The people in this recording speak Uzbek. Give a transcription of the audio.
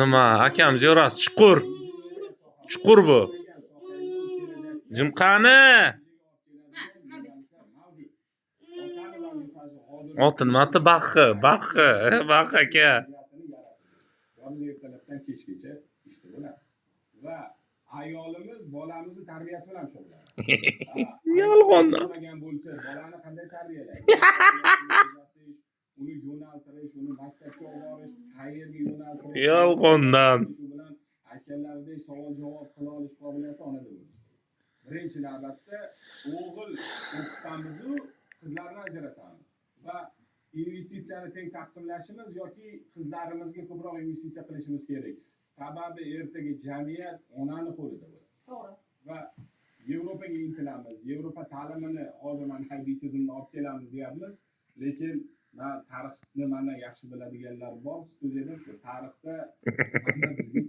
Nima, akam jo'rasi chuqur. Chuqur bu. Jimqani. Oltin marta baxhi, aka. Ertalabdan kechgacha ishda bo'ladi. Va ayolimiz bolamizni tarbiyasi bilan shug'ullanadi. Yolg'ondan. Bo'lmagan bo'lsa, bolani qanday tarbiyalaydi? Uni yo'naltirish, uni maktabga olib borish, qayerga yo'naltirish. Yolg'ondan. Shu bilan aytganlaridek savol-javob qila olish qobiliyati onada bo'ladi. Birinchi navbatda o'g'il o'qitamiz-u, qizlarni ajratamiz. Va investitsiyani teng taqsimlashimiz yoki qizlarimizga ko'proq investitsiya qilishimiz kerak. Sababi ertaga jamiyat onani qo'lida bo'ladi. To'g'ri. Va Yevropaga intilamiz. Yevropa ta'limini hozir mana harbiy tizimni olib kelamiz deyapmiz, lekin tarixni mana yaxshi biladiganlar bor, studiyada tarixda mana bizga